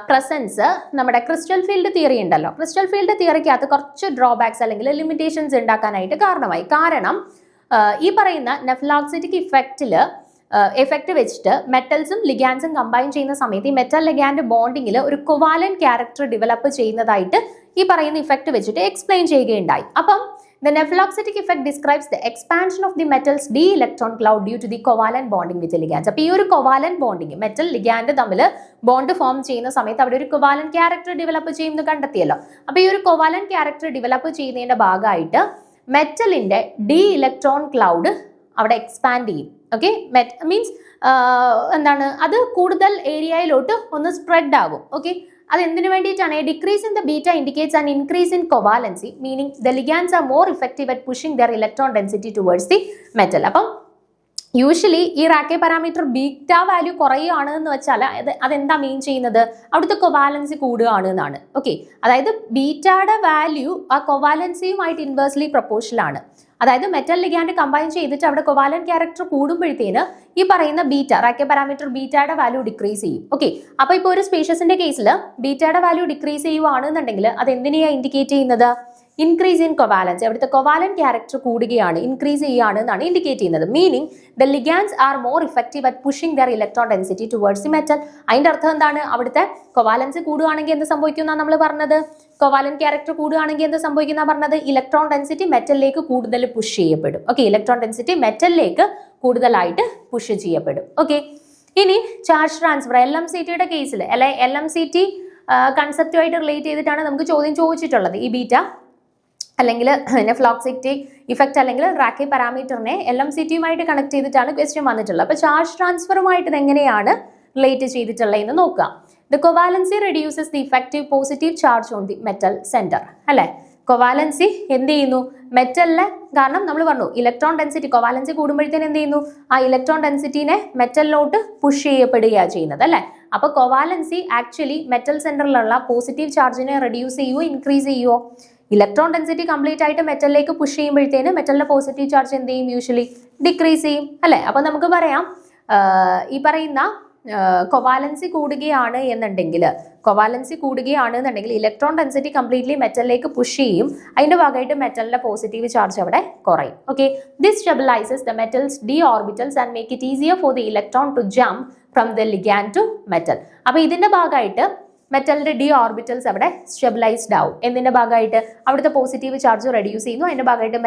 presence നമ്മുടെ crystal field theory ഉണ്ടല്ലോ, crystal field തിയറിക്കകത്ത് കുറച്ച് drawbacks അല്ലെങ്കിൽ limitations ഉണ്ടാക്കാനായിട്ട് കാരണമായി. കാരണം ഈ പറയുന്ന നെഫ്ലോക്സിറ്റിക് എഫക്റ്റ് വെച്ചിട്ട് മെറ്റൽസും ലിഗാൻസും കമ്പൈൻ ചെയ്യുന്ന സമയത്ത് ഈ മെറ്റൽ ലിഗാൻഡ് ബോണ്ടിങ്ങിൽ ഒരു കൊവാലന്റ് ക്യാരക്ടർ ഡെവലപ്പ് ചെയ്യുന്നതായിട്ട് ഈ പറയുന്ന ഇഫക്റ്റ് വെച്ചിട്ട് എക്സ്പ്ലെയിൻ ചെയ്യുകയുണ്ടായി. അപ്പം The nephloxitic effect describes the expansion of the metal's d electron cloud due to the covalent bonding with the ligands. അപ്പോൾ ഈ ഒരു covalent bonding മെറ്റൽ ലിഗാൻഡ് തമ്മിൽ ബോണ്ട് ഫോം ചെയ്യുന്ന സമയത്ത് അവിടെ ഒരു covalent ക്യാരക്ടർ ഡെവലപ്പ് ചെയ്യുമെന്ന് കണ്ടെത്തിയല്ലോ. അപ്പോൾ ഈ ഒരു covalent ക്യാരക്ടർ ഡെവലപ്പ് ചെയ്യുന്നതിന്റെ ഭാഗമായിട്ട് മെറ്റലിന്റെ d ഇലക്ട്രോൺ ക്ലൗഡ് അവിടെ എക്സ്പാൻഡ് ചെയ്യും. ഓക്കെ, മീൻസ് എന്താണ്, അത് കൂടുതൽ ഏരിയയിലോട്ട് ഒന്ന് സ്പ്രെഡ് ആകും. ഓക്കെ, അത് എന്തിനു വേണ്ടിയിട്ടാണ്? A decrease in the beta indicates an increase in covalency, meaning the ligands are more effective at pushing their electron density towards the metal. അപ്പം യൂഷ്വലി ഈ റാക്കെ പാരാമീറ്റർ ബീറ്റ വാല്യൂ കുറയുകയാണ് എന്ന് വെച്ചാൽ അതെന്താ മീൻ ചെയ്യുന്നത്? അവിടുത്തെ കൊവാലൻസി കൂടുകയാണ് എന്നാണ്. ഓക്കെ, അതായത് ബീറ്റയുടെ വാല്യൂ ആ കൊവാലൻസിയുമായിട്ട് ഇൻവേഴ്സ്ലി പ്രൊപ്പോർഷണൽ ആണ്. അതായത് മെറ്റൽ ലിഗാൻഡ് കമ്പൈൻ ചെയ്തിട്ട് അവിടെ കൊവാലന്റ് ക്യാരക്ടർ കൂടുമ്പോഴത്തേന് ഈ പറയുന്ന ബീറ്റ റാക്കെ പാരാമീറ്റർ ബീറ്റയുടെ വാല്യൂ ഡിക്രീസ് ചെയ്യും. ഓക്കെ, അപ്പോൾ ഇപ്പോൾ ഒരു സ്പീഷ്യസിന്റെ കേസിൽ ബീറ്റയുടെ വാല്യൂ ഡിക്രീസ് ചെയ്യുവാണെന്നുണ്ടെങ്കിൽ അത് എന്തിനെയാണ് ഇൻഡിക്കേറ്റ് ചെയ്യുന്നത്? ഇൻക്രീസ് ഇൻ കൊവാലൻസ്, അവിടുത്തെ കൊവാലന്റ് ക്യാരക്ടർ കൂടുകയാണ്, ഇൻക്രീസ് ചെയ്യുകയാണ് എന്നാണ് ഇൻഡിക്കേറ്റ് ചെയ്യുന്നത്. Meaning the ligands are more effective at pushing their electron density towards the metal. അതിന്റെ അർത്ഥം എന്താണ്? അവിടുത്തെ കൊവാലൻസ് കൂടുകയാണെങ്കിൽ എന്ത് സംഭവിക്കും എന്നാണ് നമ്മൾ പറഞ്ഞത്? കൊവാലന്റ് ക്യാരക്ടർ കൂടുകയാണെങ്കിൽ എന്ത് സംഭവിക്കുന്ന പറഞ്ഞത്? ഇലക്ട്രോൺ ഡെൻസിറ്റി മെറ്റലിലേക്ക് കൂടുതൽ പുഷ് ചെയ്യപ്പെടും. ഓക്കെ, ഇലക്ട്രോൺ ഡെൻസിറ്റി മെറ്റലിലേക്ക് കൂടുതലായിട്ട് പുഷ് ചെയ്യപ്പെടും. ഓക്കെ, ഇനി ചാർജ് ട്രാൻസ്ഫർ LMCTയുടെ കേസിൽ LMCT കൺസെപ്റ്റുമായിട്ട് റിലേറ്റ് ചെയ്തിട്ടാണ് നമുക്ക് ചോദ്യം ചോദിച്ചിട്ടുള്ളത്. ഈ ബീറ്റ അല്ലെങ്കിൽ നെഫ്ലോക്സിറ്റിക് ഇഫക്റ്റ് അല്ലെങ്കിൽ റാക്കെ പാരാമീറ്ററിനെ LMCTയുമായിട്ട് കണക്ട് ചെയ്തിട്ടാണ് ക്വസ്റ്റ്യൻ വന്നിട്ടുള്ളത്. അപ്പോൾ ചാർജ് ട്രാൻസ്ഫറുമായിട്ട് ഇത് എങ്ങനെയാണ് റിലേറ്റ് ചെയ്തിട്ടുള്ളതെന്ന് നോക്കാം. The covalency reduces the effective positive charge on the metal center. അല്ലേ, കൊവാലൻസി എന്ത് ചെയ്യുന്നു? മെറ്റലിനെ, കാരണം നമ്മൾ പറഞ്ഞു ഇലക്ട്രോൺ ഡെൻസിറ്റി കൊവാലൻസി കൂടുമ്പോഴത്തേന് എന്ത് ചെയ്യുന്നു? ആ ഇലക്ട്രോൺ ഡെൻസിറ്റിനെ മെറ്റലിലോട്ട് പുഷ് ചെയ്യപ്പെടുകയാണ് ചെയ്യുന്നത്. അല്ലേ, അപ്പൊ കൊവാലൻസി ആക്ച്വലി മെറ്റൽ സെന്ററിലുള്ള പോസിറ്റീവ് ചാർജിനെ റെഡ്യൂസ് ചെയ്യുമോ ഇൻക്രീസ് ചെയ്യുമോ? ഇലക്ട്രോൺ ഡെൻസിറ്റി കംപ്ലീറ്റ് ആയിട്ട് മെറ്റലിലേക്ക് പുഷ് ചെയ്യുമ്പോഴത്തേന് മെറ്റലിന്റെ പോസിറ്റീവ് ചാർജ് എന്ത് ചെയ്യും? യൂഷ്വലി ഡിക്രീസ് ചെയ്യും. അല്ലേ, അപ്പൊ നമുക്ക് പറയാം ഈ പറയുന്ന കൊവാലൻസി കൂടുകയാണ് എന്നുണ്ടെങ്കിൽ ഇലക്ട്രോൺ ഡെൻസിറ്റി കംപ്ലീറ്റ്ലി മെറ്റലിലേക്ക് പുഷ് ചെയ്യും. അതിന്റെ ഭാഗമായിട്ട് മെറ്റലിന്റെ പോസിറ്റീവ് ചാർജ് അവിടെ കുറയും. Okay, this stabilises the metals d orbitals and make it easier for the electron to jump from the ligand to metal. അപ്പൊ ഇതിന്റെ ഭാഗമായിട്ട് മെറ്റലിന്റെ d ഓർബിറ്റൽസ് അവിടെ സ്റ്റെബിലൈസ്ഡ് ആവും. എന്തിന്റെ ഭാഗമായിട്ട്? അവിടുത്തെ പോസിറ്റീവ് ചാർജ് റെഡ്യൂസ് ചെയ്യുന്നു. അതിന്റെ ഭാഗമായിട്ട്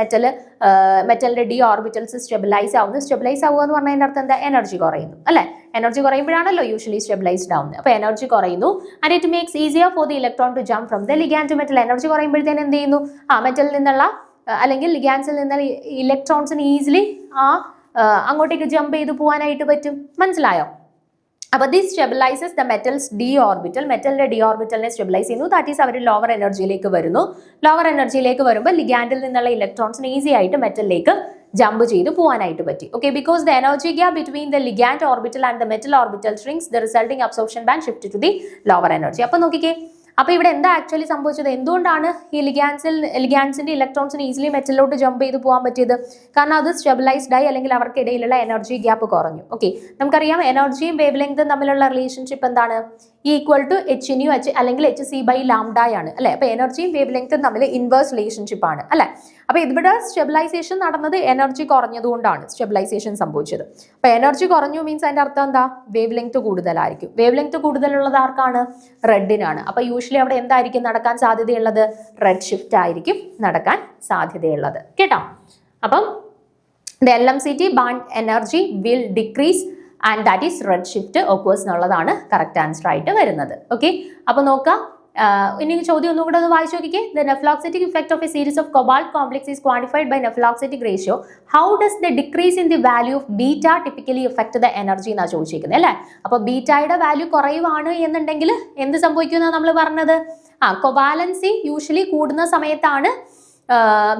മെറ്റലിന്റെ d ഓർബിറ്റൽസ് സ്റ്റെബിലൈസ് ആവുന്നു. സ്റ്റെബിലൈസ് ആവുക എന്ന് പറഞ്ഞാൽ അതിന്റെ അർത്ഥം എന്താ? എനർജി കുറയുന്നു. അല്ലെ, എനർജി കുറയുമ്പോഴാണല്ലോ യൂഷ്വലി സ്റ്റെബിലൈസ്ഡ് ആവുന്നത്. അപ്പോൾ എനർജി കുറയുന്നു. And it makes easier for the electron to jump from the ligand to metal. Energy കുറയുമ്പോഴത്തേന് എന്ത് ചെയ്യുന്നു? മെറ്റലിൽ നിന്നുള്ള അല്ലെങ്കിൽ ലിഗാൻസിൽ നിന്നുള്ള ഇലക്ട്രോൺസിന് ഈസിലി അങ്ങോട്ടേക്ക് ജമ്പ് ചെയ്ത് പോകാനായിട്ട് പറ്റും. മനസ്സിലായോ? അപ്പോൾ this stabilises the metals d orbital. മെറ്റലിന്റെ d ഓർബിറ്റലിനെ സ്റ്റെബിലൈസ് ചെയ്യുന്നു. ദാറ്റ് ഈസ് അവർ ലോവർ എനർജിയിലേക്ക് വരുന്നു. ലോവർ എനർജിയിലേക്ക് വരുമ്പോൾ ലിഗാൻഡിൽ നിന്നുള്ള ഇലക്ട്രോൺസിന് ഈസി ആയിട്ട് മെറ്റലിലേക്ക് ജമ്പ് ചെയ്ത് പോകാനായിട്ട് പറ്റി. Okay, because the energy gap between the ligand orbital and the metal orbital shrinks, the resulting absorption band shift to the lower energy. അപ്പോൾ നോക്കിക്കേ, അപ്പോൾ ഇവിടെ എന്താ ആക്ച്വലി സംഭവിച്ചത്? എന്തുകൊണ്ടാണ് ഈ ലിഗാൻസിന്റെ ഇലക്ട്രോൺസിന് ഈസിലി മെറ്റലിലോട്ട് ജമ്പ് ചെയ്ത് പോകാൻ പറ്റിയത്? കാരണം അത് സ്റ്റെബിലൈസ്ഡ് ആയി, അല്ലെങ്കിൽ അവർക്കിടയിലുള്ള എനർജി ഗ്യാപ്പ് കുറഞ്ഞു. ഓക്കെ, നമുക്കറിയാം എനർജിയും വേവ് ലെങ്തും തമ്മിലുള്ള റിലേഷൻഷിപ്പ് എന്താണ്? ഈക്വൽ ടു hν അല്ലെങ്കിൽ hc/λ ആണ്. അല്ലെ, അപ്പൊ എനർജിയും വേവ് ലെങ്തും തമ്മിൽ ഇൻവേഴ്സ് റിലേഷൻഷിപ്പ് ആണ്. അല്ലെ, അപ്പൊ ഇവിടെ സ്റ്റെബിലൈസേഷൻ നടന്നത് എനർജി കുറഞ്ഞതുകൊണ്ടാണ് സ്റ്റെബിലൈസേഷൻ സംഭവിച്ചത്. അപ്പൊ എനർജി കുറഞ്ഞു മീൻസ് അതിന്റെ അർത്ഥം എന്താ? വേവ് ലെങ്ത് കൂടുതലായിരിക്കും. വേവ് ലെങ്ത് കൂടുതലുള്ളത് ആർക്കാണ്? റെഡിനാണ്. അപ്പൊ യൂഷ്വലി അവിടെ എന്തായിരിക്കും നടക്കാൻ സാധ്യതയുള്ളത്? റെഡ് ഷിഫ്റ്റ് ആയിരിക്കും നടക്കാൻ സാധ്യതയുള്ളത്. കേട്ടോ? അപ്പം the LMCT band energy will decrease and that is red shift occurs എന്നുള്ളതാണ് കറക്റ്റ് ആൻസർ ആയിട്ട് വരുന്നത്. ഓക്കെ, അപ്പൊ നോക്കാം. ഇനി ചോദ്യം ഒന്നും കൂടെ ഒന്ന് വായിച്ചു നോക്കിക്കേ. The nephloxitic effect of a series of cobalt complex is quantified by nephloxitic ratio. How does the decrease in the value of beta typically affect the energy എന്നാ ചോദിച്ചിരിക്കുന്നത് അല്ലേ? അപ്പൊ ബീറ്റയുടെ വാല്യൂ കുറയുവാണ് എന്നുണ്ടെങ്കിൽ എന്ത് സംഭവിക്കുമെന്നാണ് നമ്മൾ പറഞ്ഞത്? കൊവാലൻസി യൂഷ്വലി കൂടുന്ന സമയത്താണ്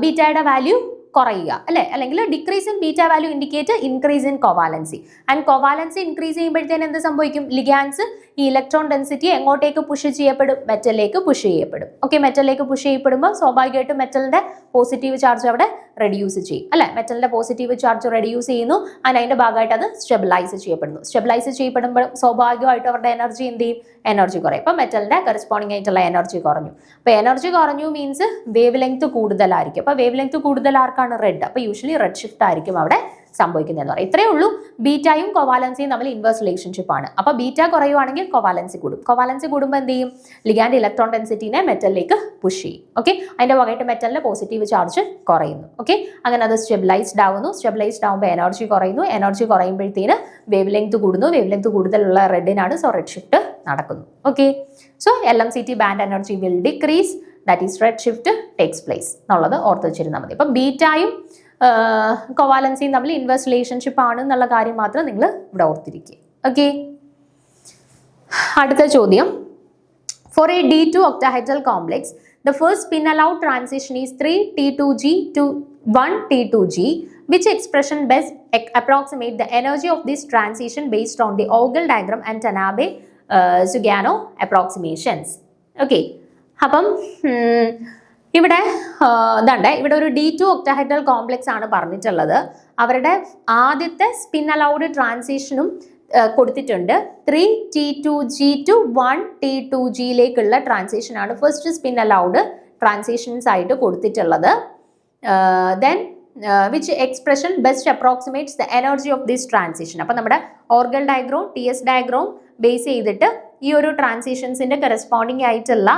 ബീറ്റയുടെ വാല്യൂ കുറയുക അല്ലെ, അല്ലെങ്കിൽ decrease in beta value indicate increase in covalency. And covalency increase ചെയ്യുമ്പോഴത്തേന് എന്ത് സംഭവിക്കും? ലിഗാൻസ് ഈ ഇലക്ട്രോൺ ഡെൻസിറ്റി എങ്ങോട്ടേക്ക് പുഷ് ചെയ്യപ്പെടും? മെറ്റലിലേക്ക് പുഷ് ചെയ്യപ്പെടും. ഓക്കെ, മെറ്റലിലേക്ക് പുഷ് ചെയ്യപ്പെടുമ്പോൾ സ്വാഭാവികമായിട്ടും മെറ്റലിന്റെ പോസിറ്റീവ് ചാർജ് അവിടെ റെഡ്യൂസ് ചെയ്യും അല്ലെ. മെറ്റലിന്റെ പോസിറ്റീവ് ചാർജ് റെഡ്യൂസ് ചെയ്യുന്നു. അതിന്റെ ഭാഗമായിട്ട് അത് സ്റ്റെബിലൈസ് ചെയ്യപ്പെടുന്നു. സ്റ്റെബിലൈസ് ചെയ്യപ്പെടുമ്പോൾ സ്വാഭാവികമായിട്ട് അവരുടെ എനർജി എന്ത് ചെയ്യും? എനർജി കുറയും. അപ്പൊ മെറ്റലിന്റെ കറസ്പോണ്ടിങ് ആയിട്ടുള്ള എനർജി കുറഞ്ഞു. അപ്പൊ എനർജി കുറഞ്ഞു മീൻസ് വേവ് ലെങ്ത് കൂടുതലായിരിക്കും. അപ്പൊ വേവ് ലെങ്ത് കൂടുതൽ ആർക്കാണ്? റെഡ്. അപ്പൊ യൂഷ്വലി റെഡ് ഷിഫ്റ്റ് ആയിരിക്കും അവിടെ സംഭവിക്കുന്നതെന്ന് പറയും. ഇത്രയേ ഉള്ളൂ. ബീറ്റയും കോവാലൻസിയും തമ്മിൽ ഇൻവേഴ്സ് റിലേഷൻഷിപ്പ് ആണ്. അപ്പോൾ ബീറ്റ കുറയുവാണെങ്കിൽ കോവാലൻസി കൂടും. കോവാലൻസി കൂടുമ്പോൾ എന്ത് ചെയ്യും? ലിഗാൻഡ് ഇലക്ട്രോൺ ഡെൻസിറ്റിനെ മെറ്റലിലേക്ക് പുഷ് ചെയ്യും. ഓക്കെ, അതിന്റെ വകയായിട്ട് മെറ്റലിന് പോസിറ്റീവ് ചാർജ് കുറയുന്നു. ഓക്കെ, അങ്ങനെ അത് സ്റ്റെബിലൈസ്ഡ് ആവുന്നു. സ്റ്റെബിലൈസ്ഡ് ആകുമ്പോൾ എനർജി കുറയുന്നു. എനർജി കുറയുമ്പോഴത്തേന് വേവ് ലെങ്ത് കൂടുന്നു. വേവ് ലെങ്ത് കൂടുതലുള്ള റെഡിനാണ്, സോ റെഡ് ഷിഫ്റ്റ് നടക്കുന്നു. Okay, so LMCT band energy will decrease, that is red shift takes place എന്നുള്ളത് ഓർത്ത് വെച്ചിരുന്നാൽ മതി. അപ്പം ബീറ്റായും കോവാലൻസിയും തമ്മിൽ ഇൻവേഴ്സ് റിലേഷൻഷിപ്പ് ആണ് എന്നുള്ള കാര്യം മാത്രം നിങ്ങൾ ഇവിടെ ഓർത്തിരിക്കുക. ഓക്കെ, അടുത്ത ചോദ്യം. For a D2 octahedral complex, the first spin allowed transition is 3T2G to 1T2G. Which expression best approximate the energy of this transition based on the Orgel diagram and Tanabe-Sugano approximations? Okay, അപ്പം ഇവിടെ ഇവിടെ ഒരു D2 octahedral complex ആണ് പറഞ്ഞിട്ടുള്ളത്. അവരുടെ ആദ്യത്തെ spin allowed ട്രാൻസിഷനും കൊടുത്തിട്ടുണ്ട്. 3T2G to 1T2Gയിലേക്കുള്ള transition ആണ് ഫസ്റ്റ് സ്പിൻ അലൗഡ് ട്രാൻസിഷൻസ് ആയിട്ട് കൊടുത്തിട്ടുള്ളത്. Then which expression best approximates the energy of this transition? അപ്പോൾ നമ്മുടെ ഓർഗൽ ഡയഗ്രോം TS ഡയഗ്രോം ബേസ് ചെയ്തിട്ട് ഈ ഒരു ട്രാൻസിഷൻസിന്റെ കറസ്പോണ്ടിങ് ആയിട്ടുള്ള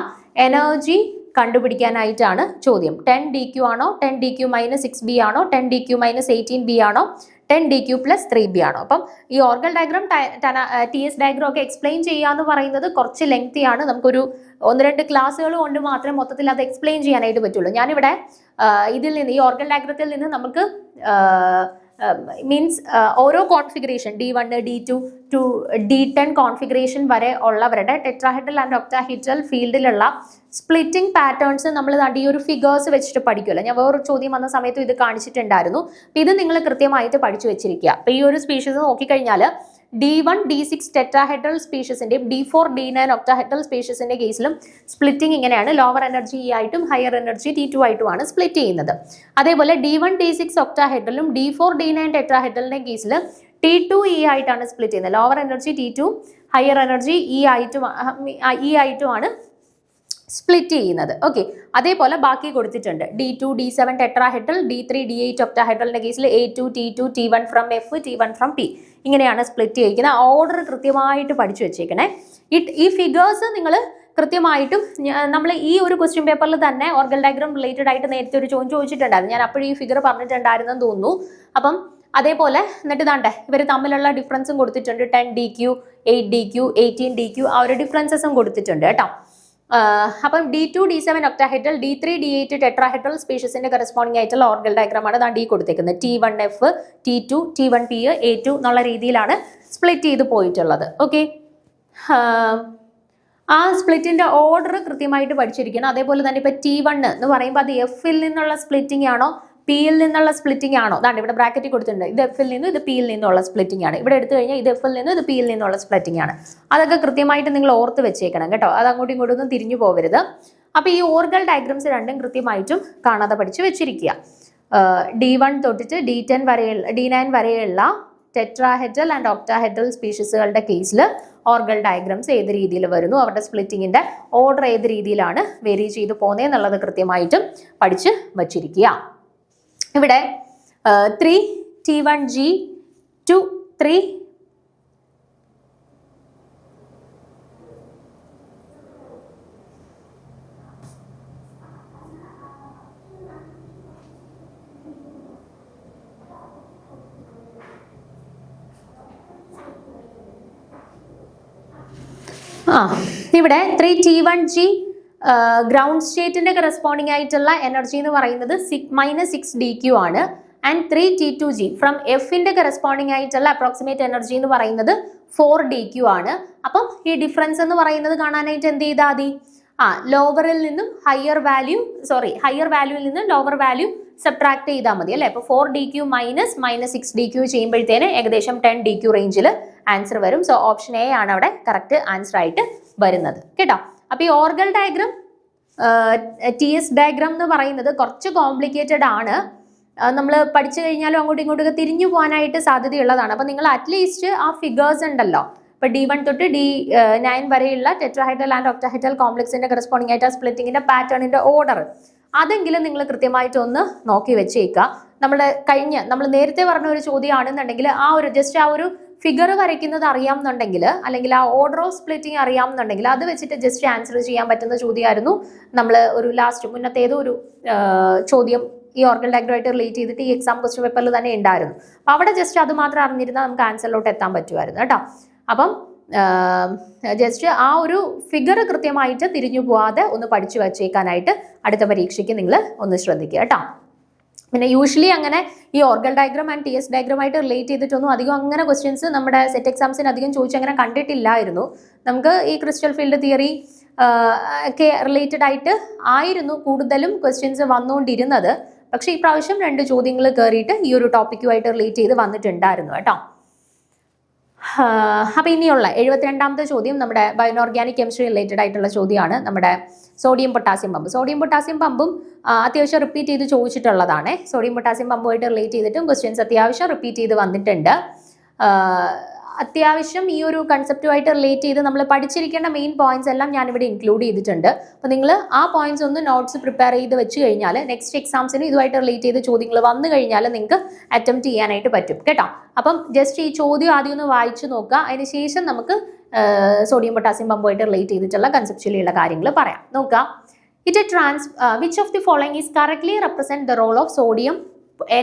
എനർജി കണ്ടുപിടിക്കാനായിട്ടാണ് ചോദ്യം. 10dq ആണോ, 10dq - 6b ആണോ, 10dq - 18b ആണോ, 10dq + 3b ആണോ? അപ്പം ഈ ഓർഗൽ ഡയഗ്രാം TS ഡയഗ്രാം ഒക്കെ എക്സ്പ്ലെയിൻ ചെയ്യാന്ന് പറയുന്നത് കുറച്ച് ലെങ്തി ആണ്. നമുക്കൊരു 1-2 ക്ലാസ്സുകൾ കൊണ്ട് മാത്രമേ മൊത്തത്തിൽ അത് എക്സ്പ്ലെയിൻ ചെയ്യാനായിട്ട് പറ്റുള്ളൂ. ഞാനിവിടെ ഇതിൽ നിന്ന് ഈ ഓർഗൽ ഡയഗ്രത്തിൽ നിന്ന് നമുക്ക് മീൻസ് ഓരോ configuration D1, D2 to D10 configuration വരെ ഉള്ളവരുടെ ടെട്രാഹെഡ്രൽ ആൻഡ് ഒക്ടാഹെഡ്രൽ ഫീൽഡിലുള്ള സ്പ്ലിറ്റിംഗ് പാറ്റേൺസ് നമ്മൾ ഈ ഒരു ഫിഗേഴ്സ് വെച്ചിട്ട് പഠിക്കുമല്ലോ. ഞാൻ വേറൊരു ചോദ്യം വന്ന സമയത്തും ഇത് കാണിച്ചിട്ടുണ്ടായിരുന്നു. അപ്പം ഇത് നിങ്ങൾ കൃത്യമായിട്ട് പഠിച്ചു വെച്ചിരിക്കുക. അപ്പം ഈ ഒരു സ്പീഷീസ് നോക്കിക്കഴിഞ്ഞാൽ D1, D6 tetrahedral സ്പീഷീസിന്റെയും D4, D9 octahedral സ്പീഷീസിന്റെ കേസിലും സ്പ്ലിറ്റിംഗ് ഇങ്ങനെയാണ്. ലോവർ എനർജി E ആയിട്ടും ഹയർ എനർജി T2 ആയിട്ടുമാണ് സ്പ്ലിറ്റ് ചെയ്യുന്നത്. അതേപോലെ D1, D6 ഒക്ടാഹെഡ്രലും D4, D9 ടെട്രാഹെഡ്രലിന്റെ കേസിൽ T2 E ആയിട്ടാണ് സ്പ്ലിറ്റ് ചെയ്യുന്നത്. Lower energy T2, higher energy E ആയിട്ടുമാണ് സ്പ്ലിറ്റ് ചെയ്യുന്നത്. ഓക്കെ, അതേപോലെ ബാക്കി കൊടുത്തിട്ടുണ്ട്. D2, D7 tetrahedral, D3, D8 ഒക്ടാഹെഡ്രലിന്റെ കേസിൽ A2, T2, T1 from F, T1 from T ഇങ്ങനെയാണ് സ്പ്ലിറ്റ് ചെയ്യിക്കുന്നത്. ഓർഡർ കൃത്യമായിട്ട് പഠിച്ചു വെച്ചേക്കണേ. ഈ ഫിഗേഴ്സ് നിങ്ങൾ കൃത്യമായിട്ടും നമ്മൾ ഈ ഒരു ക്വസ്റ്റ്യൻ പേപ്പറിൽ തന്നെ ഓർഗൽ ഡയഗ്രാം റിലേറ്റഡ് ആയിട്ട് നേരത്തെ ഒരു ചോദ്യം ചോദിച്ചിട്ടുണ്ടായിരുന്നു. ഞാൻ അപ്പോഴും ഈ ഫിഗർ പറഞ്ഞിട്ടുണ്ടായിരുന്നെന്ന് തോന്നുന്നു. അപ്പം അതേപോലെ എന്നിട്ട് ഇതാണ്ടേ ഇവർ തമ്മിലുള്ള ഡിഫറൻസും കൊടുത്തിട്ടുണ്ട്. 10dq, 8dq, 18dq ആ ഒരു ഡിഫറൻസസും കൊടുത്തിട്ടുണ്ട് കേട്ടോ. അപ്പം D2, D7 octahedral, D3, D8 tetrahedral സ്പീഷീസിന്റെ corresponding ആയിട്ടുള്ള ഓർഗൽ ഡയഗ്രാമാണ് ദാ D കൊടുത്തേക്കുന്നത്. T1F, T2, T1P, A2 എന്നുള്ള രീതിയിലാണ് സ്പ്ലിറ്റ് ചെയ്ത് പോയിട്ടുള്ളത്. ഓക്കെ, ആ സ്പ്ലിറ്റിന്റെ ഓർഡർ കൃത്യമായിട്ട് പഠിച്ചിരിക്കണം. അതേപോലെ തന്നെ ഇപ്പൊ T1 എന്ന് പറയുമ്പോൾ അത് Fൽ നിന്നുള്ള സ്പ്ലിറ്റിംഗ് ആണോ Pയിൽ നിന്നുള്ള സ്പ്ലിറ്റിംഗ് ആണോ? അതാണ് ഇവിടെ ബ്രാക്കറ്റിൽ കൊടുത്തിട്ടുണ്ട്. ഇത് Fൽ നിന്നും ഇത് Pയിൽ നിന്നുള്ള സ്പ്ലിറ്റിംഗ് ആണ്. ഇവിടെ എടുത്തു കഴിഞ്ഞാൽ ഇത് Fൽ നിന്നും ഇത് Pയിൽ നിന്നുള്ള സ്പ്ലിറ്റിംഗ് ആണ്. അതൊക്കെ കൃത്യമായിട്ട് നിങ്ങൾ ഓർത്ത് വെച്ചേക്കണം കേട്ടോ. അത് അങ്ങോട്ടും ഇങ്ങോട്ടും ഒന്നും തിരിഞ്ഞു പോകരുത്. അപ്പൊ ഈ ഓർഗൽ ഡയഗ്രാംസ് രണ്ടും കൃത്യമായിട്ടും കാണാതെ പഠിച്ച് വെച്ചിരിക്കുക. D1 തൊട്ടിട്ട് D9 വരെയുള്ള ടെട്രാഹെഡ്രൽ ആൻഡ് ഒക്ടാഹെഡ്രൽ സ്പീഷീസുകളുടെ കേസിൽ ഓർഗൽ ഡയഗ്രാംസ് ഏത് രീതിയിൽ വരുന്നു, അവരുടെ സ്പ്ലിറ്റിങ്ങിന്റെ ഓർഡർ ഏത് രീതിയിലാണ് വേരി ചെയ്ത് പോകുന്നത് എന്നുള്ളത് കൃത്യമായിട്ടും പഠിച്ച് വച്ചിരിക്കുക. ഇവിടെ 3T1G to 3 ഇവിടെ 3T1G ഗ്രൗണ്ട് സ്റ്റേറ്റിന്റെ കറസ്പോണ്ടിങ് ആയിട്ടുള്ള എനർജി എന്ന് പറയുന്നത് -6dq ആണ്. ആൻഡ് 3T2G ഫ്രം എഫിന്റെ കറസ്പോണ്ടിങ് ആയിട്ടുള്ള അപ്രോക്സിമേറ്റ് എനർജി എന്ന് പറയുന്നത് 4dq ആണ്. അപ്പം ഈ ഡിഫറൻസ് എന്ന് പറയുന്നത് കാണാനായിട്ട് എന്ത് ചെയ്താൽ മതി? ലോവറിൽ നിന്നും ഹയർ വാല്യൂവിൽ നിന്നും ലോവർ വാല്യൂ സബ്ട്രാക്ട് ചെയ്താൽ മതി അല്ലേ. അപ്പോൾ 4dq -6dq ചെയ്യുമ്പോഴത്തേന് ഏകദേശം 10dq റേഞ്ചിൽ ആൻസർ വരും. സോ ഓപ്ഷൻ എ ആണ് അവിടെ കറക്റ്റ് ആൻസർ ആയിട്ട് വരുന്നത് കേട്ടോ. അപ്പൊ ഈ ഓർഗൽ ഡയഗ്രാം TS ഡയഗ്രാം എന്ന് പറയുന്നത് കുറച്ച് കോംപ്ലിക്കേറ്റഡ് ആണ്. നമ്മൾ പഠിച്ചു കഴിഞ്ഞാലും അങ്ങോട്ടും ഇങ്ങോട്ടൊക്കെ തിരിഞ്ഞു പോകാനായിട്ട് സാധ്യതയുള്ളതാണ്. അപ്പൊ നിങ്ങൾ അറ്റ്ലീസ്റ്റ് ആ ഫിഗേഴ്സ് ഉണ്ടല്ലോ, ഇപ്പൊ D1 തൊട്ട് D9 വരെയുള്ള ടെട്രാഹെഡ്രൽ ആൻഡ് ഒക്ടാഹെഡ്രൽ കോംപ്ലക്സിന്റെ കറസ്പോണ്ടിങ് ആയിട്ട് ആ സ്പ്ലിറ്റിങ്ങിന്റെ പാറ്റേണിന്റെ ഓർഡർ അതെങ്കിലും നിങ്ങൾ കൃത്യമായിട്ട് ഒന്ന് നോക്കി വെച്ചേക്കുക. നമ്മൾ നേരത്തെ പറഞ്ഞ ഒരു ചോദ്യമാണെന്നുണ്ടെങ്കിൽ ആ ഒരു ജസ്റ്റ് ആ ഒരു ഫിഗർ വരയ്ക്കുന്നത് അറിയാമെന്നുണ്ടെങ്കിൽ, അല്ലെങ്കിൽ ആ ഓർഡർ ഓഫ് സ്പ്ലിറ്റിംഗ് അറിയാമെന്നുണ്ടെങ്കിൽ അത് വെച്ചിട്ട് ജസ്റ്റ് ആൻസർ ചെയ്യാൻ പറ്റുന്ന ചോദ്യമായിരുന്നു. നമ്മൾ ഒരു മുന്നത്തെ ഏതോ ഒരു ചോദ്യം ഈ ഓർഗൽ ഡയഗ്രമായിട്ട് റിലേറ്റ് ചെയ്തിട്ട് ഈ എക്സാം ക്വസ്റ്റ്യൻ പേപ്പറിൽ തന്നെ ഉണ്ടായിരുന്നു. അപ്പം അവിടെ ജസ്റ്റ് അത് മാത്രം അറിഞ്ഞിരുന്നാൽ നമുക്ക് ആൻസറിലോട്ട് എത്താൻ പറ്റുമായിരുന്നു കേട്ടോ. അപ്പം ജസ്റ്റ് ആ ഒരു ഫിഗർ കൃത്യമായിട്ട് തിരിഞ്ഞു പോവാതെ ഒന്ന് പഠിച്ചു വച്ചേക്കാനായിട്ട് അടുത്ത പരീക്ഷയ്ക്ക് നിങ്ങൾ ഒന്ന് ശ്രദ്ധിക്കുക കേട്ടോ. പിന്നെ യൂഷ്വലി അങ്ങനെ ഈ ഓർഗൽ ഡയഗ്രാം ആൻഡ് TS ഡയഗ്രാമായിട്ട് റിലേറ്റ് ചെയ്തിട്ടൊന്നും അധികം അങ്ങനെ ക്വസ്റ്റ്യൻസ് നമ്മുടെ സെറ്റ് എക്സാംസിന് അധികം ചോദിച്ച് അങ്ങനെ കണ്ടിട്ടില്ലായിരുന്നു. നമുക്ക് ഈ ക്രിസ്റ്റൽ ഫീൽഡ് തിയറി ഒക്കെ റിലേറ്റഡ് ആയിട്ട് ആയിരുന്നു കൂടുതലും ക്വസ്റ്റ്യൻസ് വന്നുകൊണ്ടിരുന്നത്. പക്ഷേ ഈ പ്രാവശ്യം 2 ചോദ്യങ്ങൾ കയറിയിട്ട് ഈ ഒരു ടോപ്പിക്കുമായിട്ട് റിലേറ്റ് ചെയ്ത് വന്നിട്ടുണ്ടായിരുന്നു കേട്ടോ. അപ്പം ഇനിയുള്ള 72ാമത്തെ ചോദ്യം നമ്മുടെ ബയോർഗാനിക് കെമിസ്ട്രി റിലേറ്റഡ് ആയിട്ടുള്ള ചോദ്യമാണ്. നമ്മുടെ സോഡിയം പൊട്ടാസ്യം പമ്പും അത്യാവശ്യം റിപ്പീറ്റ് ചെയ്ത് ചോദിച്ചിട്ടുള്ളതാണ്. സോഡിയം പൊട്ടാസ്യം പമ്പുമായിട്ട് റിലേറ്റ് ചെയ്തിട്ടും ക്വസ്റ്റ്യൻസ് അത്യാവശ്യം റിപ്പീറ്റ് ചെയ്ത് വന്നിട്ടുണ്ട്. അത്യാവശ്യം ഈ ഒരു കൺസെപ്റ്റുമായിട്ട് റിലേറ്റ് ചെയ്ത് നമ്മൾ പഠിച്ചിരിക്കേണ്ട മെയിൻ പോയിന്റ്സ് എല്ലാം ഞാനിവിടെ ഇൻക്ലൂഡ് ചെയ്തിട്ടുണ്ട്. അപ്പോൾ നിങ്ങൾ ആ പോയിന്റ്സ് ഒന്ന് നോട്ട്സ് പ്രിപ്പയർ ചെയ്ത് വെച്ച് കഴിഞ്ഞാൽ നെക്സ്റ്റ് എക്സാംസിന് ഇതുമായിട്ട് റിലേറ്റ് ചെയ്ത് ചോദ്യങ്ങൾ വന്നു കഴിഞ്ഞാൽ നിങ്ങൾക്ക് അറ്റംപ്റ്റ് ചെയ്യാനായിട്ട് പറ്റും കേട്ടോ. അപ്പം ജസ്റ്റ് ഈ ചോദ്യം ആദ്യം ഒന്ന് വായിച്ചു നോക്കുക. അതിനുശേഷം നമുക്ക് സോഡിയം പൊട്ടാസ്യം പമ്പുമായിട്ട് റിലേറ്റ് ചെയ്തിട്ടുള്ള കൺസെപ്ച്വലി ഉള്ള കാര്യങ്ങൾ പറയാം. നോക്കുക. Which of the following is correctly represent the role of sodium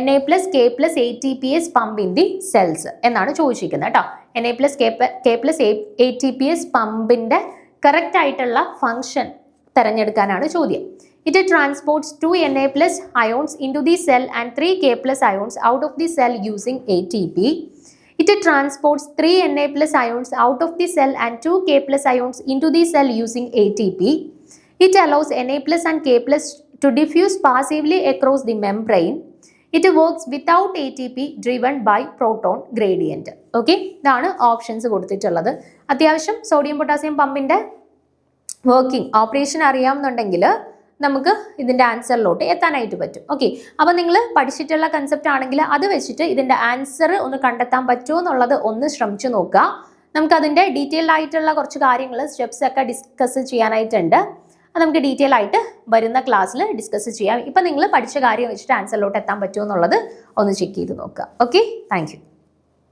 Na+K+ATPase pump in the cells എന്നാണ് ചോദിച്ചിരിക്കുന്നത് കേട്ടോ. Na+K+ATPase പമ്പിന്റെ കറക്റ്റ് ആയിട്ടുള്ള ഫംഗ്ഷൻ തിരഞ്ഞെടുക്കാനാണ് ചോദ്യം. It transports 2 Na+ ions into the cell and 3 K+ ions out of the cell using ATP. It transports 3 Na+ ions out of the cell and 2 K+ ions into the cell using ATP. It allows Na+ and K+ to diffuse passively across the membrane. It works without ATP driven by proton gradient. Okay, ഇതാണ് options കൊടുത്തിട്ടുള്ളത്. അത്യാവശ്യം sodium potassium പമ്പിന്റെ working operation അറിയാമെന്നുണ്ടെങ്കിൽ നമുക്ക് ഇതിന്റെ ആൻസറിലോട്ട് എത്താനായിട്ട് പറ്റും. Okay, അപ്പം നിങ്ങൾ പഠിച്ചിട്ടുള്ള കൺസെപ്റ്റ് ആണെങ്കിൽ അത് വെച്ചിട്ട് ഇതിന്റെ ആൻസർ ഒന്ന് കണ്ടെത്താൻ പറ്റുമോ എന്നുള്ളത് ഒന്ന് ശ്രമിച്ചു നോക്കുക. നമുക്ക് അതിന്റെ ഡീറ്റെയിൽഡ് ആയിട്ടുള്ള കുറച്ച് കാര്യങ്ങൾ സ്റ്റെപ്സ് ഒക്കെ ഡിസ്കസ് ചെയ്യാനായിട്ടുണ്ട്. അത് നമുക്ക് ഡീറ്റെയിൽ ആയിട്ട് വരുന്ന ക്ലാസ്സിൽ ഡിസ്കസ് ചെയ്യാം. ഇപ്പം നിങ്ങൾ പഠിച്ച കാര്യം വെച്ചിട്ട് ആൻസറിലോട്ട് എത്താൻ പറ്റുമോ എന്നുള്ളത് ഒന്ന് ചെക്ക് ചെയ്ത് നോക്കുക. Okay, thank you.